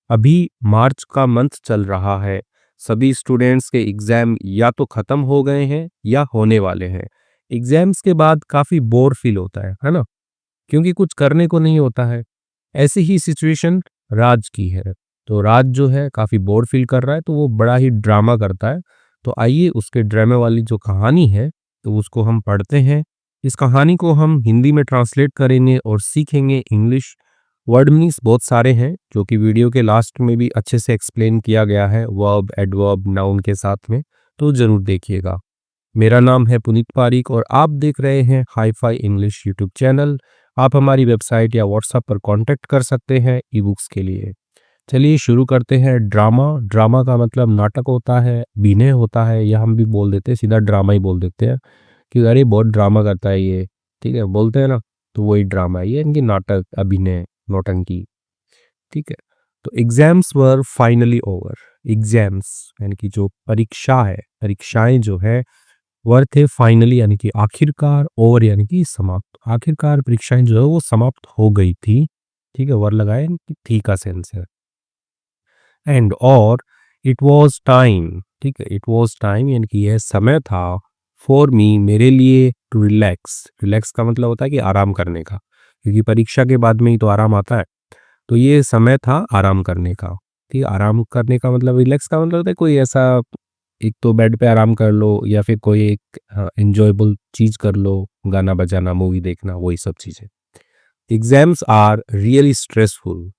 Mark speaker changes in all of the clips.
Speaker 1: अभी मार्च का मंथ चल रहा है। सभी स्टूडेंट्स के एग्ज़ाम या तो ख़त्म हो गए हैं या होने वाले हैं। एग्ज़ाम्स के बाद काफ़ी बोर फ़ील होता है ना? क्योंकि कुछ करने को नहीं होता है। ऐसी ही सिचुएशन राज की है। तो राज जो है काफ़ी बोर फ़ील कर रहा है, तो वो बड़ा ही ड्रामा करता है। तो आइए उसके ड्रामे वाली जो कहानी है, तो उसको हम पढ़ते हैं। इस कहानी को हम हिंदी में ट्रांसलेट करेंगे और सीखेंगे इंग्लिश। वर्ड मीनिंग्स बहुत सारे हैं, जो कि वीडियो के लास्ट में भी अच्छे से एक्सप्लेन किया गया है, वर्ब, एडवर्ब, नाउन के साथ में, तो ज़रूर देखिएगा। मेरा नाम है पुनीत पारीक और आप देख रहे हैं हाई-फाई इंग्लिश यूट्यूब चैनल। आप हमारी वेबसाइट या व्हाट्सएप पर कॉन्टैक्ट कर सकते हैं ई-बुक्स के लिए। चलिए शुरू करते हैं। ड्रामा, ड्रामा का मतलब नाटक होता है, अभिनय होता है, या हम भी बोल देते हैं, सीधा ड्रामा ही बोल देते हैं कि अरे बहुत ड्रामा करता है ये, ठीक है? बोलते हैं ना, तो वही ड्रामा है ये, इनकी नाटक, अभिनय, नौटंकी, ठीक है? तो एग्ज़ाम्स वर फाइनली ओवर। एग्ज़ाम्स यानी कि जो परीक्षा है, परीक्षाएँ जो है वर थे फाइनली यानी कि आखिरकार, ओवर यानी कि समाप्त। आखिरकार परीक्षाएँ जो है वो समाप्त हो गई थी, ठीक है? वर लगाया यानी कि थी का सेंस है। एंड और इट वाज़ टाइम, ठीक है? इट वाज़ टाइम यानी कि यह समय था फॉर मी, मेरे लिए, टू रिलैक्स। रिलैक्स का मतलब होता है कि आराम करने का, क्योंकि परीक्षा के बाद में ही तो आराम आता है। तो ये समय था आराम करने का, ठीक है? आराम करने का मतलब, रिलैक्स का मतलब होता है कोई ऐसा, एक तो बेड पे आराम कर लो या फिर कोई एक एन्जॉयबल चीज़ कर लो, गाना बजाना, मूवी देखना, वही सब चीज़ें। Exams are really stressful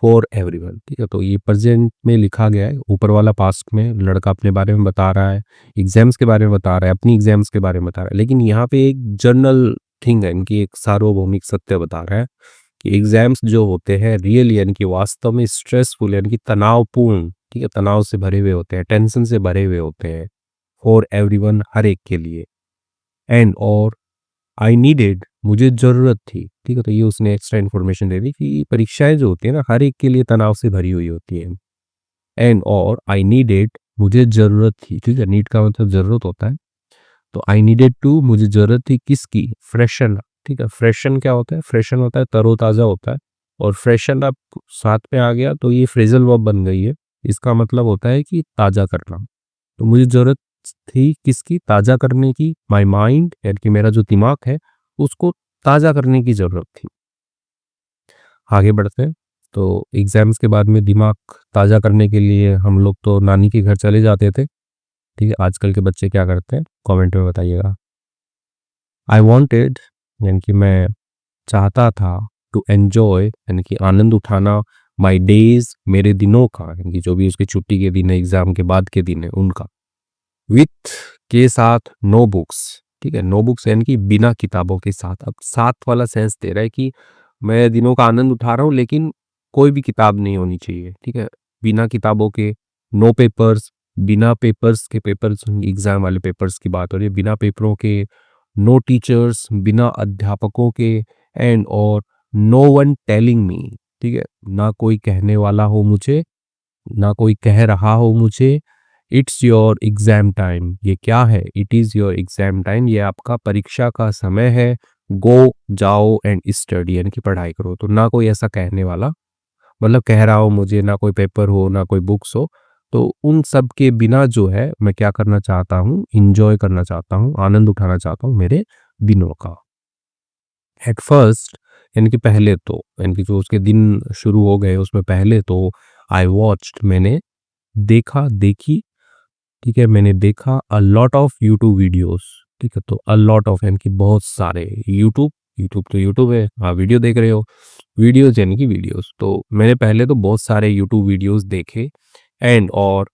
Speaker 1: for everyone, ठीक है? तो ये प्रेज़ेंट में लिखा गया है, ऊपर वाला पास्ट में लड़का अपने बारे में बता रहा है, एग्ज़ाम्स के बारे में बता रहा है, अपनी एग्ज़ाम्स के बारे में बता रहा है। लेकिन यहाँ पे एक जनरल थिंग है, इनकी एक सार्वभौमिक सत्य बता रहा है कि एग्ज़ाम्स जो होते हैं रियली यानी कि वास्तव में स्ट्रेसफुल यानी कि तनावपूर्ण, ठीक है? तनाव से भरे हुए होते हैं, टेंशन से भरे हुए होते हैं, फॉर एवरीवन हर एक के लिए। एंड और आई नीडेड मुझे ज़रूरत थी, ठीक है? तो ये उसने एक्स्ट्रा इन्फॉर्मेशन दे दी कि परीक्षाएँ जो होती है ना हर एक के लिए तनाव से भरी हुई होती है। एंड और आई नीडेड मुझे ज़रूरत थी, ठीक है? नीड का मतलब ज़रूरत होता है। तो आई नीडेड टू मुझे ज़रूरत थी किसकी? फ्रेशन, ठीक है? फ्रेशन क्या होता है? फ्रेशन होता है तरोताज़ा होता है, और फ्रेशन अप साथ में आ गया तो ये फ्रेज़ल वर्ब बन गई है। इसका मतलब होता है कि ताज़ा करना। तो मुझे ज़रूरत थी किसकी? ताज़ा करने की। माय माइंड यानी कि मेरा जो दिमाग है, उसको ताज़ा करने की ज़रूरत थी। आगे बढ़ते हैं। तो एग्ज़ाम्स के बाद में दिमाग ताज़ा करने के लिए हम लोग तो नानी के घर चले जाते थे, ठीक है? आजकल के बच्चे क्या करते हैं? कमेंट में बताइएगा। आई वांटेड यानी कि मैं चाहता था, टू एन्जॉय यानी कि आनंद उठाना, माय डेज़ मेरे दिनों का, यानी कि जो भी उसकी छुट्टी के दिन है, एग्ज़ाम के बाद के दिन है उनका। विथ के साथ, नो बुक्स, ठीक है? नो बुक्स यानी कि बिना किताबों के साथ। अब साथ वाला सेंस दे रहा है कि मैं दिनों का आनंद उठा रहा हूँ, लेकिन कोई भी किताब नहीं होनी चाहिए, ठीक है? बिना किताबों के, नो पेपर्स, बिना पेपर्स के, पेपर्स एग्ज़ाम वाले पेपर्स की बात हो रही है, बिना पेपरों के, नो टीचर्स, बिना अध्यापकों के, एंड और नो वन टेलिंग मी, ठीक है? ना कोई कहने वाला हो मुझे, ना कोई कह रहा हो मुझे, इट्स योर एग्जाम टाइम। ये क्या है? It is your exam time, ये आपका परीक्षा का समय है। गो जाओ एंड स्टडी यानी कि पढ़ाई करो। तो ना कोई ऐसा कहने वाला, मतलब कह रहा हो मुझे, ना कोई पेपर हो, ना कोई बुक्स हो, तो उन सब के बिना जो है मैं क्या करना चाहता हूँ? इंजॉय करना चाहता हूँ, आनंद उठाना चाहता हूँ मेरे दिनों का। एट फर्स्ट यानी कि पहले तो, यानी कि जो उसके दिन शुरू हो गए उसमें पहले तो, आई वॉच्ड मैंने देखा, देखी, ठीक है? मैंने देखा a lot of YouTube videos, ठीक है? तो अ लॉट ऑफ यानी कि बहुत सारे, यूट्यूब, यूट्यूब तो यूट्यूब है, हाँ, वीडियो देख रहे हो, वीडियोस यानी कि वीडियोस। तो मैंने पहले तो बहुत सारे यूट्यूब वीडियोस देखे, एंड और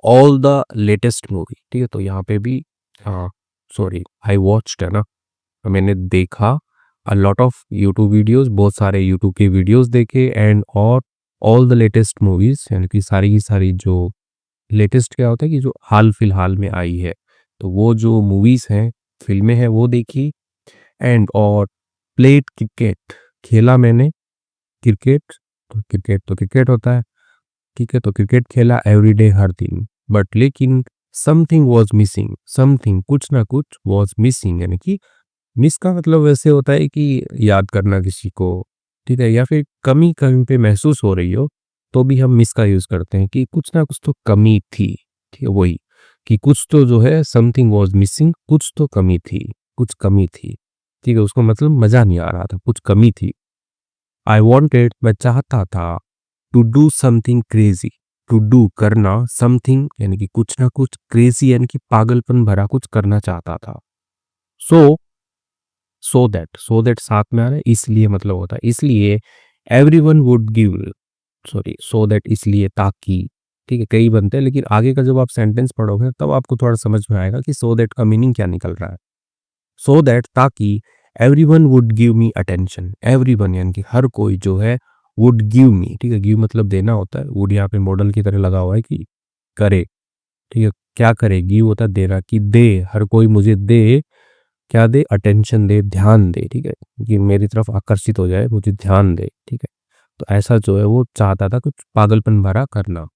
Speaker 1: ऑल द लेटेस्ट मूवी, ठीक है? तो यहाँ पे भी, हाँ, सॉरी, आई वॉच्ड है ना, तो मैंने देखा a lot of YouTube videos, बहुत सारे यूट्यूब के वीडियोस देखे, एंड और ऑल द लेटेस्ट मूवीज यानी कि सारी की सारी जो लेटेस्ट क्या होता है कि जो हाल फिलहाल में आई है, तो वो जो मूवीज़ हैं, फ़िल्में हैं, वो देखी, एंड और प्लेड क्रिकेट, खेला मैंने क्रिकेट। तो क्रिकेट तो क्रिकेट होता है, ठीक है? तो क्रिकेट खेला एवरीडे हर दिन, बट लेकिन समथिंग वाज़ मिसिंग, समथिंग कुछ ना कुछ वाज़ मिसिंग यानी कि मिस का मतलब वैसे होता है कि याद करना किसी को, ठीक है? या फिर कमी कहीं पे महसूस हो रही हो, तो भी हम मिस का यूज करते हैं कि कुछ ना कुछ तो कमी थी। ठीक है, वही कि कुछ तो जो है समथिंग वाज मिसिंग, कुछ तो कमी थी, कुछ कमी थी। ठीक है, उसको मतलब मजा नहीं आ रहा था, कुछ कमी थी। आई वॉन्टेड, मैं चाहता था, to do something crazy, to do करना, समथिंग यानी कि कुछ ना कुछ, क्रेजी यानी कि पागलपन भरा कुछ करना चाहता था। सो सो दैट साथ में आ रहा है, इसलिए मतलब होता है इसलिए, everyone would give, sorry so that इसलिए ताकि। ठीक है, कई बनते हैं, लेकिन आगे का जब आप सेंटेंस पढ़ोगे तब आपको थोड़ा समझ में आएगा कि सो दैट का मीनिंग क्या निकल रहा है। सो दैट ताकि, everyone would give me attention, everyone यानी कि हर कोई जो है, वुड गिव मी, ठीक है, गिव मतलब देना होता है, वुड यहाँ पे मॉडल की तरह लगा हुआ है कि करे। ठीक है, क्या करे, गिव होता है देना, कि दे, हर कोई मुझे दे, क्या दे, अटेंशन दे, ध्यान दे। ठीक है, कि मेरी तरफ आकर्षित हो जाए, मुझे ध्यान दे। ठीक है, तो ऐसा जो है वो चाहता था कुछ पागलपन भरा करना।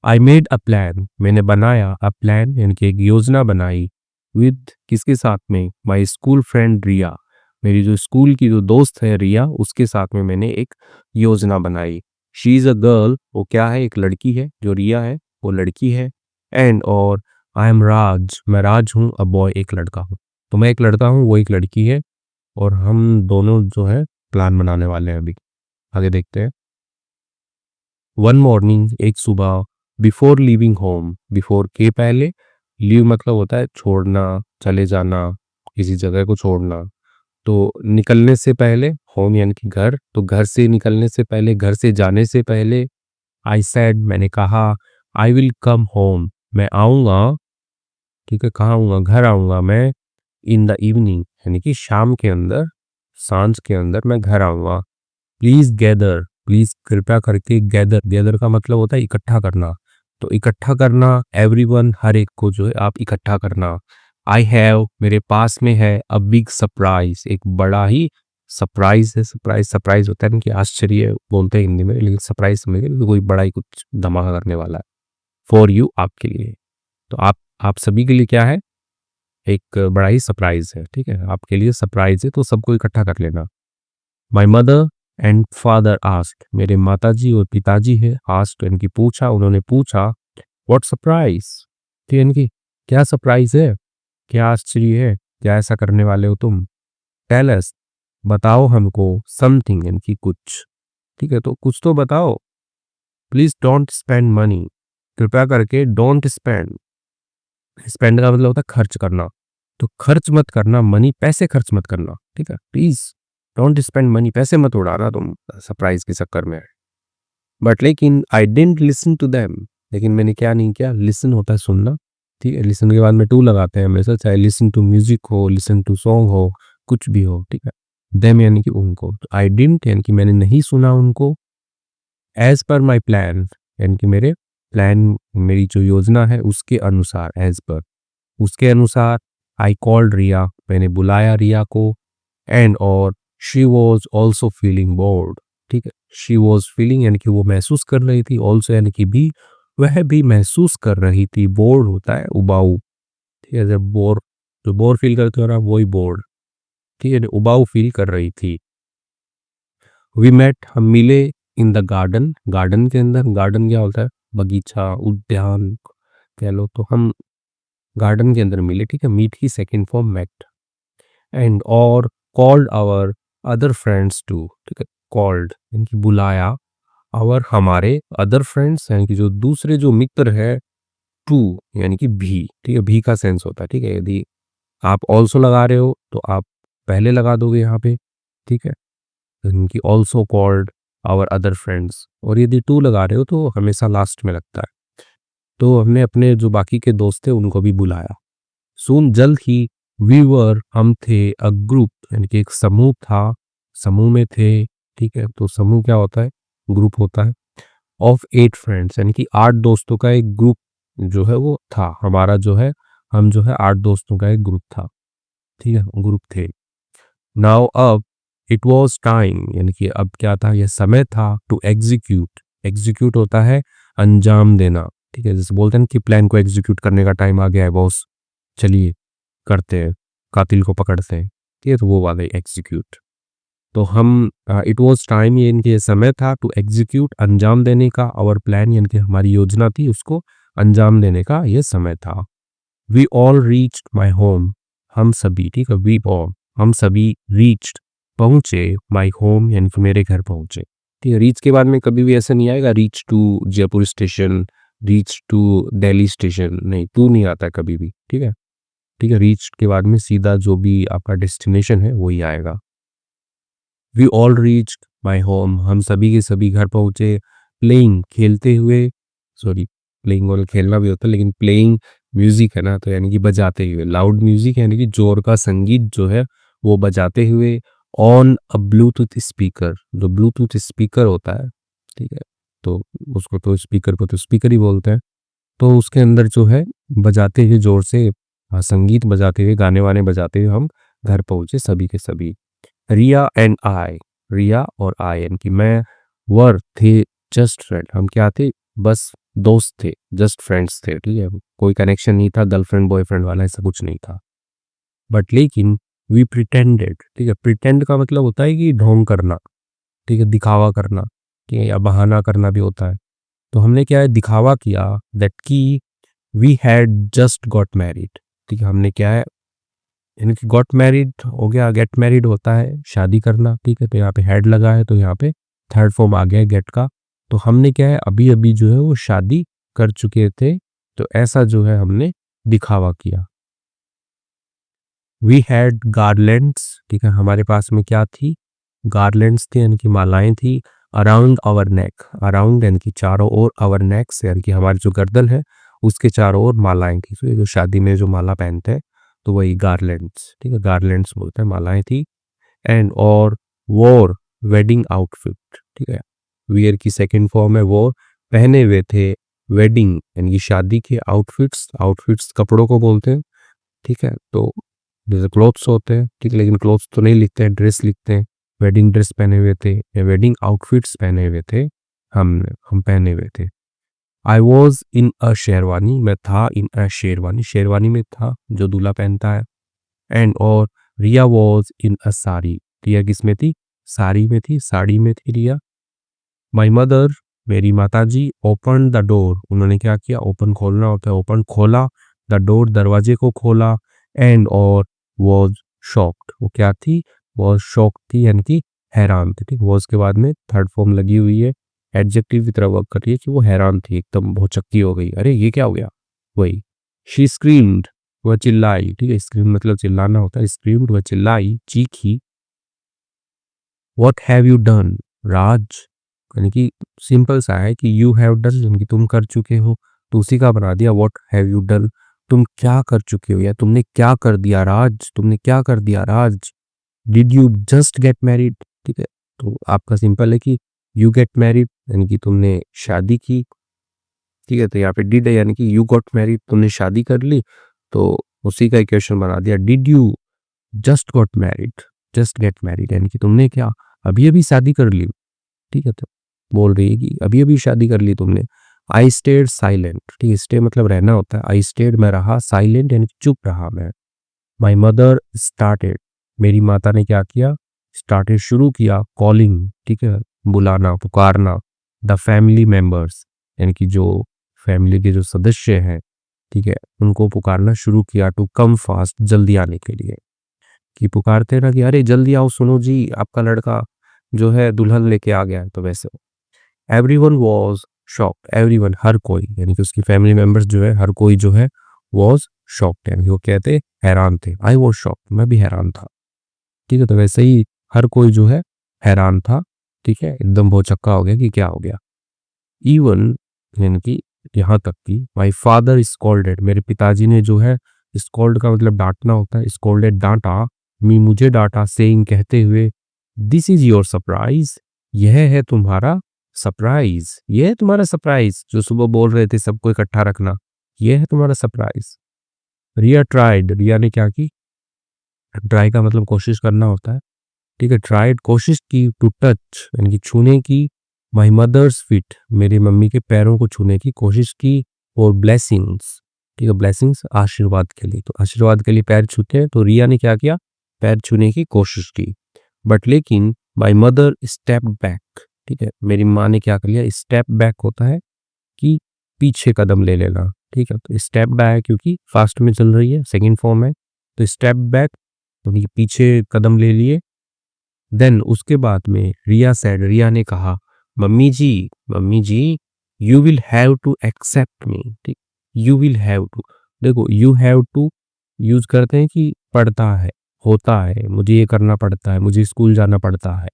Speaker 1: आई मेड अ प्लान, मैंने बनाया, अ प्लान यानी कि एक योजना बनाई, विद किसके साथ में, माई स्कूल फ्रेंड रिया, मेरी जो स्कूल की जो दोस्त है रिया, उसके साथ में मैंने एक योजना बनाई। शी इज़ अ गर्ल, वो क्या है, एक लड़की है, जो रिया है वो लड़की है। एंड और आई एम राज, मैं राज हूँ, अ बॉय एक लड़का हूँ। तो मैं एक लड़का हूँ, वो एक लड़की है, और हम दोनों जो है प्लान बनाने वाले हैं अभी। आगे देखते हैं। वन मॉर्निंग, एक सुबह, बिफोर लीविंग होम, बिफोर के पहले, लीव मतलब होता है छोड़ना, चले जाना, किसी जगह को छोड़ना। तो निकलने से पहले, होम यानी कि घर, तो घर से निकलने से पहले, घर से जाने से पहले, आई सेड मैंने कहा, आई विल कम होम, मैं आऊँगा। ठीक है, कहाँ आऊँगा, घर आऊँगा मैं, इन द इवनिंग यानी कि शाम के अंदर, सांझ के अंदर मैं घर आऊँगा। प्लीज गैदर, प्लीज कृपया करके, गैदर, गैदर का मतलब होता है इकट्ठा करना, तो इकट्ठा करना, एवरीवन हर एक को जो है आप इकट्ठा करना। आई हैव, मेरे पास में है, अ बिग सरप्राइज, एक बड़ा ही सरप्राइज है। सरप्राइज, सरप्राइज होता है ना कि आश्चर्य बोलते हैं हिंदी में, लेकिन सरप्राइज समझिए कि कोई बड़ा ही कुछ धमाका करने वाला है। फॉर यू, आपके लिए। तो आप सभी के लिए क्या है, एक बड़ा ही सरप्राइज है। ठीक है, आपके लिए सरप्राइज है, तो सबको इकट्ठा कर लेना। My mother and father asked, मेरे माताजी और पिताजी है, आस्क्ड यानी कि पूछा, उन्होंने पूछा, व्हाट सरप्राइज, तो यानी कि क्या सरप्राइज है, क्या आश्चर्य है, क्या ऐसा करने वाले हो तुम। टेल अस, बताओ हमको, समथिंग यानी कि कुछ। ठीक है, तो कुछ तो बताओ। प्लीज डोंट स्पेंड मनी, कृपया करके, डोंट स्पेंड, स्पेंड का मतलब होता है खर्च करना, तो खर्च मत करना मनी, पैसे खर्च मत करना। ठीक है, प्लीज डोंट स्पेंड मनी, पैसे मत उड़ाना तुम सरप्राइज के चक्कर में। बट लेकिन I didn't listen to them, लेकिन मैंने क्या नहीं किया, लिसन होता है सुनना। ठीक है, लिसन के बाद में टू लगाते हैं हमेशा, चाहे लिसन टू म्यूजिक हो, लिसन टू सॉन्ग हो, कुछ भी हो। ठीक है, देम यानी कि उनको, तो आई डिडंट यानी कि मैंने नहीं सुना उनको। एज पर माई प्लान यानी कि मेरे प्लान, मेरी जो योजना है उसके अनुसार, एज पर उसके अनुसार, आई कॉल्ड रिया, मैंने बुलाया रिया को। एंड और she was also feeling board. ठीक है, शी वॉज फीलिंग यानी कि वो महसूस कर रही थी, ऑल्सो यानी कि भी, वह भी महसूस कर रही थी। बोर्ड होता है उबाऊ। ठीक है, जब बोर, जो बोर फील करते हो ना वही बोर्ड। ठीक है, उबाऊ फील कर रही थी। वी मेट, हम मिले, इन द गार्डन, गार्डन के अंदर, गार्डन क्या होता है, बगीचा, उद्यान कह लो, तो हम गार्डन के अंदर मिले। ठीक है, मीट की सेकेंड फॉर्म मेट। एंड और called our other friends too. ठीक है, कॉल्ड यानी कि बुलाया, आवर हमारे, अदर फ्रेंड्स यानी कि जो दूसरे जो मित्र है, टू यानी कि भी। ठीक है, भी का सेंस होता है। ठीक है, यदि आप ऑल्सो लगा रहे हो तो आप पहले लगा दोगे यहाँ पे। ठीक है, यानी कि also called our other friends, और यदि टू लगा रहे हो तो हमेशा लास्ट में लगता है। तो हमने अपने जो बाकी के दोस्त थे उनको भी बुलाया। सून, जल्द ही, वी वर, हम थे, अ ग्रुप यानी कि एक समूह था, समूह में थे। ठीक है, तो समूह क्या होता है, ग्रुप होता है। ऑफ 8 फ्रेंड्स यानी कि 8 दोस्तों का एक ग्रुप जो है वो था हमारा, जो है हम जो है 8 दोस्तों का एक ग्रुप था। ठीक है, ग्रुप थे। नाउ अब, इट वॉज टाइम यानी कि अब क्या था, यह समय था, टू एग्जीक्यूट, एग्जीक्यूट होता है अंजाम देना। ठीक है, जैसे बोलते हैं ना कि प्लान को एग्जीक्यूट करने का टाइम आ गया है बॉस, चलिए करते हैं, कातिल को पकड़ते हैं। ठीक है, तो वो वाले एग्जीक्यूट। तो हम इट वाज टाइम, ये इनके समय था टू एग्जीक्यूट, अंजाम देने का, आवर प्लान यानी कि हमारी योजना थी उसको अंजाम देने का ये समय था। We all reached my home, हम सभी, ठीक है, वी ऑल, हम सभी रीच्ड, पहुंचे, माय होम यानी कि मेरे घर पहुंचे। ठीक है, रीच के बाद में कभी भी ऐसा नहीं आएगा reach to Jaipur station, reach to Delhi station, नहीं, टू नहीं आता है कभी भी। ठीक है, ठीक है, रीच के बाद में सीधा जो भी आपका डेस्टिनेशन है वही आएगा। We all reached my home, हम सभी के सभी घर पहुंचे, प्लेइंग, खेलते हुए, सॉरी, प्लेइंग और खेलना भी होता है, लेकिन प्लेइंग म्यूजिक है ना, तो यानी कि बजाते हुए, लाउड म्यूजिक यानी कि जोर का संगीत जो है वो बजाते हुए, ऑन अ ब्लूटूथ स्पीकर, जो ब्लूटूथ स्पीकर होता है, ठीक है, तो उसको तो स्पीकर को तो स्पीकर ही बोलते हैं, तो उसके अंदर जो है बजाते हुए जोर से संगीत बजाते हुए, गाने वाने बजाते हुए हम घर पहुंचे सभी के सभी। रिया एंड आई, रिया और आई यानी कि मैं, वर थे, जस्ट फ्रेंड, हम क्या थे, बस दोस्त थे, जस्ट फ्रेंड्स थे, ठीक है, कोई कनेक्शन नहीं था, गर्लफ्रेंड बॉयफ्रेंड वाला ऐसा कुछ नहीं था। बट लेकिन वी प्रिटेंडेड, ठीक है, प्रिटेंड का मतलब होता है कि ढोंग करना, ठीक है, दिखावा करना, ठीक है, या बहाना करना भी होता है। तो हमने क्या है, दिखावा किया, दैट की we had just got married, ठीक है, हमने क्या है, यानी कि गॉट मैरिड हो गया, गेट मैरिड होता है शादी करना, ठीक है, तो यहाँ पे हेड लगा है तो यहाँ पे थर्ड फॉर्म आ गया गेट का। तो हमने क्या है, अभी अभी जो है वो शादी कर चुके थे, तो ऐसा जो है हमने दिखावा किया। वी हैड गार्लैंड्स, ठीक है, हमारे पास में क्या थी, गार्लैंड्स थी यानी कि मालाएं थी, अराउंड आवर नेक, अराउंड यानी कि चारों ओर, आवर नेक्स यानी कि हमारी जो गर्दन है उसके चारों ओर मालाएं थी। तो ये जो शादी में जो माला पहनते हैं तो वही गार्लैंड्स, ठीक है, गार्लैंड्स बोलते हैं, मालाएं थी। एंड और वोर, वेडिंग आउटफिट, ठीक है, वियर की सेकंड फॉर्म है वोर, पहने हुए थे, वेडिंग यानी कि शादी के आउटफिट्स, आउटफिट्स कपड़ों को बोलते हैं, ठीक है, तो जैसे क्लोथ्स होते हैं, ठीक है, लेकिन क्लोथ्स तो नहीं लिखते हैं, ड्रेस लिखते हैं। वेडिंग ड्रेस पहने हुए थे या वेडिंग आउटफिट्स पहने हुए थे, हम पहने हुए थे। आई वॉज इन अ शेरवानी, मैं था इन अ शेरवानी, शेरवानी में था जो दूल्हा पहनता है। एंड और रिया वॉज इन अ साड़ी, रिया किस में थी, साड़ी में थी, साड़ी में थी रिया। माई मदर, मेरी माताजी, ओपन द डोर, उन्होंने क्या किया, ओपन खोलना होता है, ओपन खोला, द डोर दरवाजे को खोला, एंड और वॉज शॉक्ड, वो क्या थी, वॉज शॉक्ड थी यानी कि हैरान थी, ठीक, वॉज के बाद में थर्ड फॉर्म लगी हुई है, एडजेक्टिव की तरह वर्क कर रही है कि वो हैरान थी, एकदम भौचक्की हो गई, अरे ये क्या हो गया, वही। शी स्क्रीम्ड, वह चिल्लाई, ठीक है, स्क्रीम मतलब चिल्लाना होता है, स्क्रीम्ड वह चिल्लाई, चीखी। व्हाट हैव यू डन, राज, यानी कि सिंपल सा है कि यू हैव डन यानी कि तुम कर चुके हो, तो उसी का बना दिया व्हाट हैव यू डन, तुम क्या कर चुके हो या तुमने क्या कर दिया राज, तुमने क्या कर दिया Raj. Did you just get married, ठीक है, तो आपका सिंपल है कि यू गेट मैरिड यानी कि तुमने शादी की, ठीक है, तो यहाँ पे डिड है यानी कि यू गॉट मैरिड, तुमने शादी कर ली, तो उसी का इक्वेशन बना दिया। Did you just got married, just get married यानी कि तुमने क्या अभी अभी शादी कर ली, ठीक है, तो बोल रही है कि अभी अभी शादी कर ली तुमने। आई स्टेड साइलेंट, ठीक है, स्टे मतलब रहना होता है, आई स्टेड मैं रहा, साइलेंट यानी कि चुप रहा मैं। माई मदर स्टार्टेड, मेरी माता ने क्या किया, स्टार्टेड शुरू किया, कॉलिंग, ठीक है, बुलाना, पुकारना, द फैमिली मेंबर्स यानी कि जो फैमिली के जो सदस्य हैं, ठीक है, उनको पुकारना शुरू किया, टू कम फास्ट, जल्दी आने के लिए, कि पुकारते ना कि अरे जल्दी आओ, सुनो जी आपका लड़का जो है दुल्हन लेके आ गया है, तो वैसे। एवरीवन वाज शॉक्ड, एवरीवन हर कोई यानी कि उसकी फैमिली मेंबर्स जो है हर कोई जो है वाज शॉक्ड यानी कि वो कहते हैरान थे, आई वाज शॉक्ड, मैं भी हैरान था, ठीक है, तो वैसे ही हर कोई जो है हैरान था, ठीक है, एकदम भौचक्का हो गया कि क्या हो गया। इवन यानी कि यहाँ तक कि माई फादर स्कॉल्डेड, मेरे पिताजी ने जो है, स्कॉल्ड का मतलब डांटना होता है, स्कॉल्डेड डांटा, मी मुझे डांटा, सेइंग कहते हुए, दिस इज योर सरप्राइज, यह है तुम्हारा सरप्राइज, यह है तुम्हारा सरप्राइज, जो सुबह बोल रहे थे सबको इकट्ठा रखना, यह है तुम्हारा सरप्राइज। रिया ट्राइड, रिया ने क्या की, ट्राई का मतलब कोशिश करना होता है, ठीक है, ट्राइड कोशिश की, टू टच यानी कि छूने की, माई मदर्स फीट, मेरी मम्मी के पैरों को छूने की कोशिश की, और ब्लेसिंग्स, ठीक है, ब्लेसिंग्स आशीर्वाद के लिए, तो आशीर्वाद के लिए पैर छूते हैं, तो रिया ने क्या किया, पैर छूने की कोशिश की, बट लेकिन माई मदर स्टेप बैक, ठीक है, मेरी माँ ने क्या कर लिया, स्टेप बैक होता है कि पीछे कदम ले लेना, ठीक है, तो स्टेप बैक क्योंकि फास्ट में चल रही है, सेकंड फॉर्म है, तो स्टेप बैक तो ये पीछे कदम ले लिए। देन उसके बाद में रिया सेड, रिया ने कहा, mummy ji you will have to accept me, ठीक, यू विल हैव टू, देखो यू हैव टू यूज करते हैं कि पढ़ता है, होता है, मुझे ये करना पड़ता है, मुझे स्कूल जाना पड़ता है,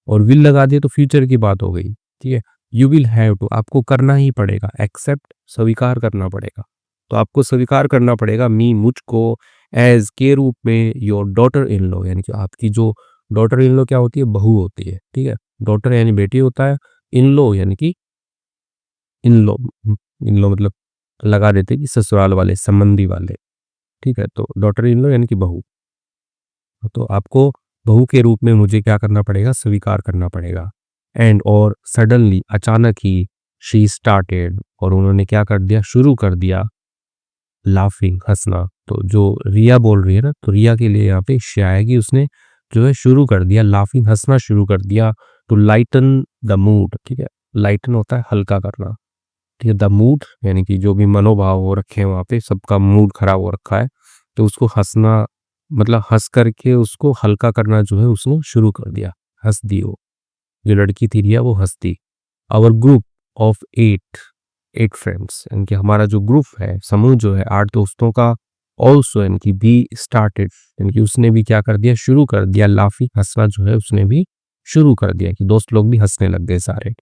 Speaker 1: और विल लगा दिए तो फ्यूचर की बात हो गई, ठीक है। यू विल हैव टू, आपको करना ही पड़ेगा, एक्सेप्ट स्वीकार करना पड़ेगा, तो आपको स्वीकार करना पड़ेगा मी, मुझको, एज के रूप में, योर डॉटर इन लॉ, यानी कि आपकी जो डॉटर इन लॉ क्या होती है, बहू होती है, ठीक है, डॉटर यानी बेटी होता है, इन लॉ यानी कि इन लॉ, इन लॉ मतलब लगा देते कि ससुराल वाले, संबंधी वाले, ठीक है, तो डॉटर इन लॉ यानी कि बहू, तो आपको बहू के रूप में मुझे क्या करना पड़ेगा, स्वीकार करना पड़ेगा। एंड और सडनली अचानक ही शी स्टार्टेड, और उन्होंने क्या कर दिया, शुरू कर दिया, लाफिंग हंसना, तो जो रिया बोल रही है ना, तो रिया के लिए यहाँ पे शी आएगी, उसने जो है शुरू कर दिया, लाफिंग हंसना शुरू कर दिया, टू लाइटन द मूड, ठीक है, लाइटन होता है हल्का करना, ठीक है, द मूड यानी कि जो भी मनोभाव हो रखे हैं वहाँ पे, सबका मूड खराब हो रखा है, तो उसको हंसना मतलब हंस करके उसको हल्का करना जो है उसने शुरू कर दिया, हंस दी वो, जो लड़की थी रिया वो हंस दी। आवर ग्रुप ऑफ 8 फ्रेंड्स, यानी कि हमारा जो ग्रुप है, समूह जो है 8 दोस्तों का, ऑल्सो यानी कि बी स्टार्टेड, यानी कि उसने भी क्या कर दिया, शुरू कर दिया, लाफिंग हंसना जो है उसने भी शुरू कर दिया, कि दोस्त लोग भी हंसने लग गए सारे।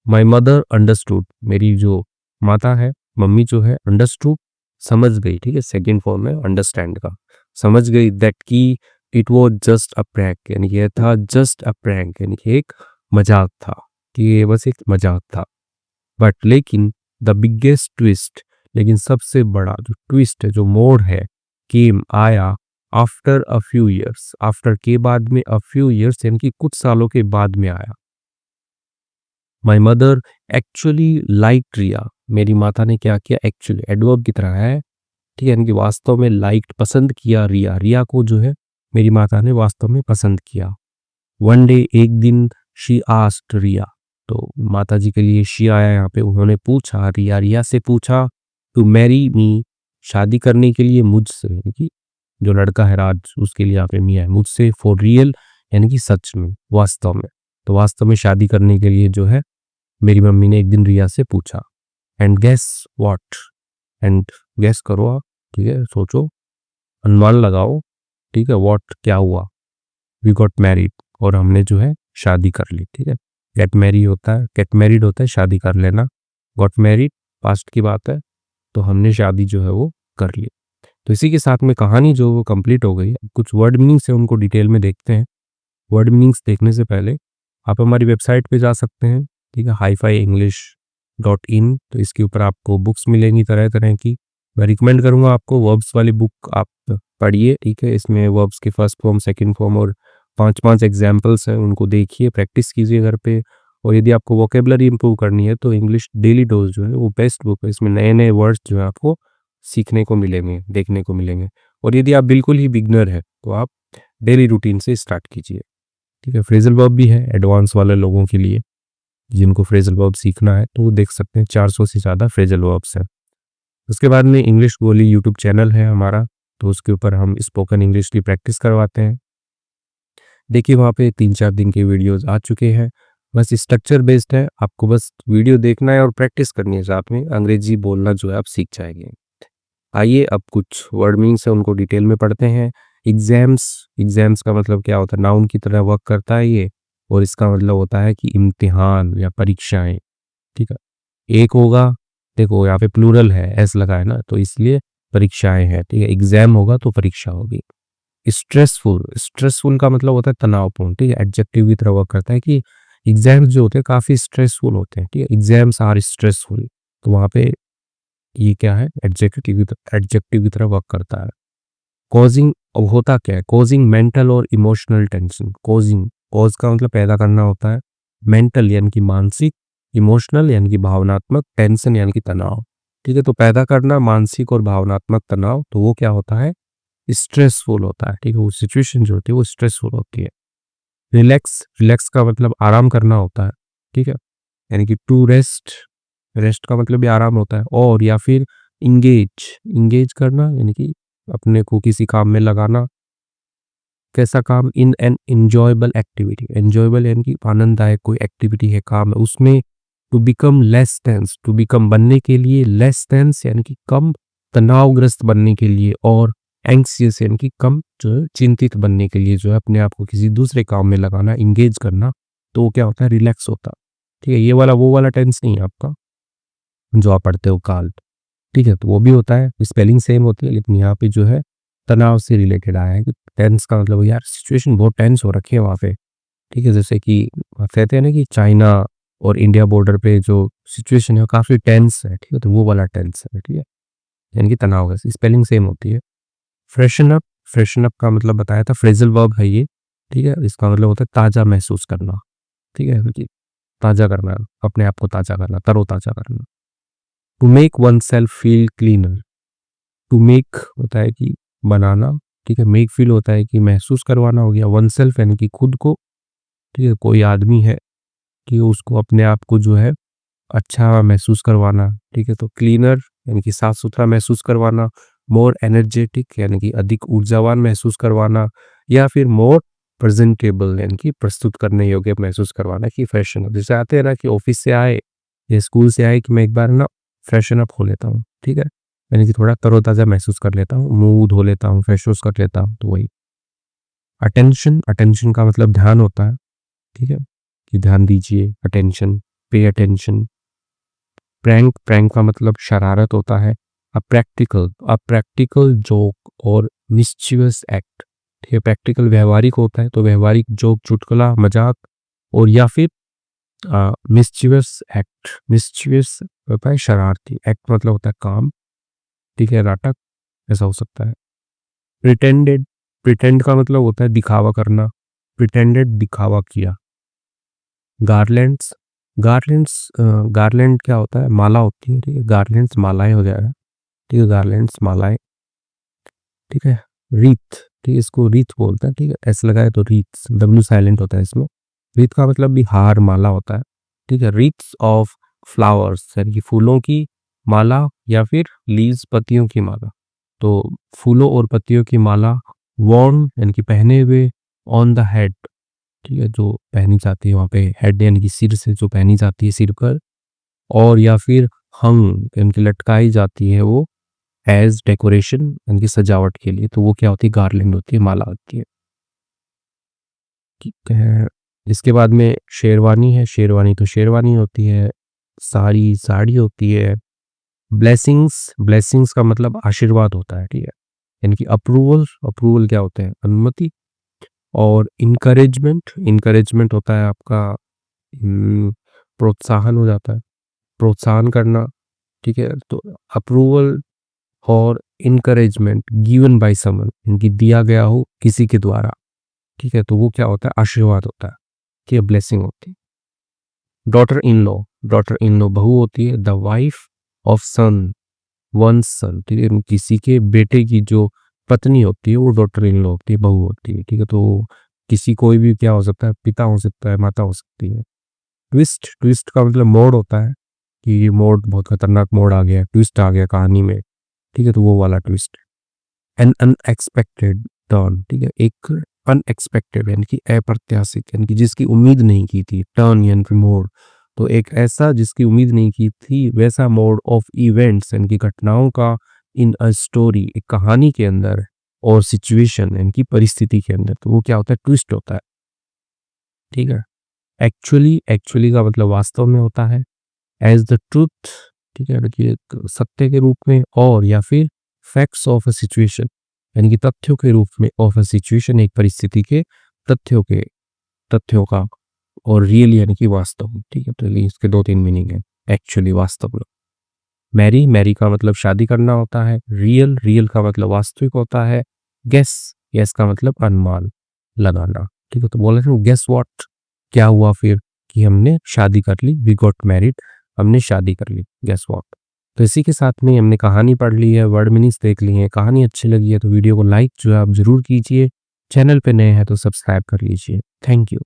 Speaker 1: माई मदर अंडरस्टूड, मेरी जो माता है, मम्मी जो है, अंडरस्टूड समझ गई, ठीक है, सेकेंड फॉर्म है अंडरस्टैंड का, समझ गई, दैट की it was just a prank, यानी कि यह था जस्ट अ प्रैंक, यानी कि एक मजाक था, कि ये बस एक मजाक था। बट लेकिन द बिगेस्ट ट्विस्ट, लेकिन सबसे बड़ा जो ट्विस्ट है, जो मोड़ है, केम आया, after a few years, after के बाद में, अ फ्यू ईयर्स यानी कि कुछ सालों के बाद में आया। माई मदर एक्चुअली लाइक रिया, मेरी माता ने क्या किया, एक्चुअली एडवर्ब की तरह है, ठीक है, यानी कि वास्तव में लाइक पसंद किया, रिया, रिया को जो है मेरी माता ने वास्तव में पसंद किया। वन डे एक दिन, शी आस्क्ड रिया, तो माता जी के लिए शी आया यहाँ पे, उन्होंने पूछा, रिया रिया से पूछा, टू मैरी मी, शादी करने के लिए मुझसे, यानी कि जो लड़का है राज उसके लिए यहाँ पे मियाँ है, मुझसे, फॉर रियल यानी कि सच में, वास्तव में, तो वास्तव में शादी करने के लिए जो है मेरी मम्मी ने एक दिन रिया से पूछा। And guess what, and guess करो आप, ठीक है, सोचो, अनुमान लगाओ, ठीक है, व्हाट क्या हुआ, वी गॉट मैरिड, और हमने जो है शादी कर ली, ठीक है, गेट मैरी होता है, गेट मैरिड होता है शादी कर लेना, गॉट मैरिड पास्ट की बात है, तो हमने शादी जो है वो कर ली। तो इसी के साथ में कहानी जो वो कंप्लीट हो गई। अब कुछ वर्ड मीनिंग्स है उनको डिटेल में देखते हैं। वर्ड मीनिंग्स देखने से पहले आप हमारी वेबसाइट पे जा सकते हैं, ठीक है, HiFiEnglish.in, तो इसके ऊपर आपको बुक्स मिलेंगी तरह तरह की। मैं रिकमेंड करूंगा आपको वर्ब्स वाली बुक आप पढ़िए, ठीक है, इसमें वर्ब्स के फर्स्ट फॉर्म, सेकंड फॉर्म और 5-5 एग्जाम्पल्स हैं, उनको देखिए, प्रैक्टिस कीजिए घर पे। और यदि आपको वोकेबलरी इंप्रूव करनी है तो इंग्लिश डेली डोज जो है वो बेस्ट बुक है, इसमें नए नए वर्ड्स जो है आपको सीखने को मिलेंगे, देखने को मिलेंगे। और यदि आप बिल्कुल ही बिगनर है तो आप डेली रूटीन से स्टार्ट कीजिए, ठीक है। फ्रेजल वर्ब भी है एडवांस वाले लोगों के लिए, जिनको फ्रेजल वर्ब सीखना है तो वो देख सकते हैं, 400 से ज़्यादा फ्रेजल वर्ब्स हैं। उसके बाद में इंग्लिश गोली यूट्यूब चैनल है हमारा, तो उसके ऊपर हम स्पोकन इंग्लिश की प्रैक्टिस करवाते हैं। देखिए वहाँ पे 3-4 दिन के वीडियोस आ चुके हैं, बस स्ट्रक्चर बेस्ड है, आपको बस वीडियो देखना है और प्रैक्टिस करनी है, साथ में अंग्रेजी बोलना जो है आप सीख जाएंगे। आइए अब कुछ वर्ड मीनिंग्स है उनको डिटेल में पढ़ते हैं। एग्जाम्स, एग्जाम्स का मतलब क्या होता है, नाउन की तरह वर्क करता है ये, और इसका मतलब होता है कि इम्तिहान या परीक्षाएं, ठीक है। एक होगा, देखो यहाँ पे प्लूरल है, एस लगा है ना, तो इसलिए परीक्षाएं हैं, ठीक है, एग्जाम होगा तो परीक्षा होगी। स्ट्रेसफुल, स्ट्रेसफुल का मतलब होता है तनावपूर्ण, ठीक है, एडजेक्टिव की तरह वर्क करता है कि एग्जाम्स जो होते हैं काफी स्ट्रेसफुल होते हैं, ठीक है, एग्जाम्स आर स्ट्रेसफुल, तो वहाँ पे ये क्या है, एडजेक्टिव की तरह वर्क करता है। कॉजिंग, अब होता क्या है, कॉजिंग मेंटल और इमोशनल टेंशन, कॉजिंग, कॉज का मतलब पैदा करना होता है, मेंटल यानी कि मानसिक, इमोशनल यानी कि भावनात्मक, टेंशन यानी कि तनाव, ठीक है, तो पैदा करना मानसिक और भावनात्मक तनाव, तो वो क्या होता है, स्ट्रेसफुल होता है, ठीक है, वो सिचुएशन जो होती है वो स्ट्रेसफुल होती है। रिलैक्स, रिलैक्स का मतलब आराम करना होता है, ठीक है? यानी कि टू रेस्ट, रेस्ट का मतलब भी आराम होता है। और या फिर इंगेज, इंगेज करना यानी कि अपने को किसी काम में लगाना। कैसा काम? In an enjoyable activity, enjoyable यानी कि आनंददायक कोई एक्टिविटी है, काम है, उसमें to become less tense, to become बनने के लिए, लेस टेंस यानी कि कम तनावग्रस्त बनने के लिए, और एंग्सियस यानी कि कम जो है चिंतित बनने के लिए जो है अपने आप को किसी दूसरे काम में लगाना, इंगेज करना, तो वो क्या होता है? रिलैक्स होता है। ठीक है? ये वाला वो वाला टेंस नहीं है आपका जो आप पढ़ते हो काल, ठीक है? तो वो भी होता है, स्पेलिंग सेम होती है, लेकिन यहाँ पे जो है तनाव से रिलेटेड आया है कि टेंस का मतलब यार सिचुएशन बहुत टेंस हो रखी है वहाँ पे, ठीक है? जैसे कि कहते हैं ना कि चाइना और इंडिया बॉर्डर पे जो सिचुएशन है वो काफ़ी टेंस है, ठीक है? तो वो वाला टेंस है, ठीक है? यानी कि तनाव है, स्पेलिंग सेम होती है। फ्रेशन अप, फ्रेशन अप का मतलब बताया था, फ्रेजल वर्ब है ये, ठीक है? इसका मतलब होता है ताज़ा महसूस करना, ठीक है? कि ताज़ा करना, अपने आप को ताज़ा करना, तरोताज़ा करना। To make oneself feel cleaner, to make होता है कि बनाना, ठीक है? मेक फील होता है कि महसूस करवाना हो गया, वन सेल्फ यानी कि खुद को, ठीक है? कोई आदमी है कि उसको अपने आप को जो है अच्छा महसूस करवाना, ठीक है? तो क्लीनर यानी कि साफ-सुथरा महसूस करवाना, मोर एनर्जेटिक यानी कि अधिक ऊर्जावान महसूस करवाना, या फिर मोर प्रेज़ेंटेबल यानी कि प्रस्तुत करने योग्य महसूस करवाना कि फ्रेशन अप। जैसे आते हैं ना कि ऑफ़िस से आए या स्कूल से आए कि मैं एक बार ना फ्रेशन अप हो लेता हूँ, ठीक है? यानी कि थोड़ा तरोताज़ा महसूस कर लेता हूँ, मुँह धो लेता हूँ, फ्रेश वॉश कर लेता हूँ, तो वही। अटेंशन, अटेंशन का मतलब ध्यान होता है, ठीक है? कि ध्यान दीजिए, attention, pay attention. Prank, prank का मतलब शरारत होता है। अ प्रैक्टिकल जोक और मिस्चीवियस एक्ट, ठीक है? प्रैक्टिकल व्यावहारिक होता है, तो व्यावहारिक जोक, चुटकुला, मजाक, और या फिर मिस्चीवियस एक्ट, मिस्चीवियस होता है शरारती, एक्ट मतलब होता है काम, ठीक है? नाटक, ऐसा हो सकता है। प्रिटेंडेड, प्रिटेंड का मतलब होता है दिखावा करना, प्रिटेंडेड दिखावा किया। गार्लैंड्स, गार्लैंड्स गार्लैंड क्या होता है? माला होती है, ठीक है? गार्लैंड्स मालाएँ हो जाएगा, ठीक है? गार्लैंड्स मालाएँ, ठीक है? रीथ, ठीक है? इसको रीथ बोलते हैं, ठीक है? एस लगाए तो रीथ्स, डब्ल्यू साइलेंट होता है इसमें। रीथ का मतलब भी हार, माला होता है, ठीक है? रीथ्स ऑफ फ्लावर्स यानी कि फूलों की माला, या फिर लीव्स पत्तियों की माला। तो फूलों और पत्तियों की माला, वॉर्न यानी कि पहने हुए, ऑन द हेड, ठीक है? जो पहनी जाती है वहाँ पे, हेड यानी कि सिर से जो पहनी जाती है सिर पर, और या फिर हंग यानी कि लटकाई जाती है वो, एज डेकोरेशन यानी कि सजावट के लिए, तो वो क्या होती है? गार्लैंड होती है, माला होती है, ठीक है? इसके बाद में शेरवानी है, शेरवानी तो शेरवानी होती है, साड़ी, साड़ी होती है। ब्लेसिंग्स, ब्लेसिंग्स का मतलब आशीर्वाद होता है, ठीक है? यानी कि अप्रूवल, अप्रूवल क्या होता है? अनुमति। और इनकरेजमेंट, इनकरेजमेंट होता है आपका प्रोत्साहन हो जाता है, प्रोत्साहन करना, ठीक है? तो अप्रूवल और इनकरेजमेंट गिवन बाय समवन, इनकी दिया गया हो किसी के द्वारा, ठीक है? तो वो क्या होता है? आशीर्वाद होता है, ठीक है? ब्लेसिंग होती है। Daughter in law, daughter in law बहू होती है। The wife of son, one son, ठीक है? किसी के बेटे की जो पत्नी होती है वो डॉटर इन लॉ होती है, बहू होती है, ठीक है? तो किसी, कोई भी क्या हो सकता है? पिता हो सकता है, माता हो सकती है। ट्विस्ट, ट्विस्ट का मतलब मोड़ होता है कि ये मोड़ बहुत खतरनाक मोड़ आ गया, ट्विस्ट आ गया कहानी में, ठीक है? तो वो वाला ट्विस्ट। एन अनएक्सपेक्टेड टर्न, ठीक है? एक अनएक्सपेक्टेड यानी कि अप्रत्याशित, यानी कि जिसकी उम्मीद नहीं की थी, टर्न यानी कि मोड़, तो एक ऐसा जिसकी उम्मीद नहीं की थी वैसा मोड ऑफ इवेंट्स यानी कि घटनाओं का, इन अ स्टोरी एक कहानी के अंदर, और सिचुएशन यानी कि परिस्थिति के अंदर, तो वो क्या होता है? ट्विस्ट होता है, ठीक है? एक्चुअली, एक्चुअली का मतलब वास्तव में होता है। एज द ट्रुथ, ठीक है? कि एक सत्य के रूप में, और या फिर फैक्ट्स ऑफ अ सिचुएशन यानी कि तथ्यों के रूप में, ऑफ अ सिचुएशन एक परिस्थिति के तथ्यों के, तथ्यों का, और रियल यानी कि वास्तव में, ठीक है? तो ये इसके दो तीन मीनिंग है, एक्चुअली वास्तव में। मैरी, मैरी का मतलब शादी करना होता है। रियल, रियल का मतलब वास्तविक होता है। गेस, गेस का मतलब अनुमान लगाना, ठीक है? तो बोल रहे हैं गेस व्हाट, क्या हुआ फिर? कि हमने शादी कर ली, वी गॉट मैरिड, हमने शादी कर ली, गेस व्हाट। तो इसी के साथ में हमने कहानी पढ़ ली है, वर्ड मीनिंग्स देख लिए हैं। कहानी अच्छी लगी है तो वीडियो को लाइक जो है आप ज़रूर कीजिए, चैनल पे नए हैं तो सब्सक्राइब कर लीजिए। Thank you.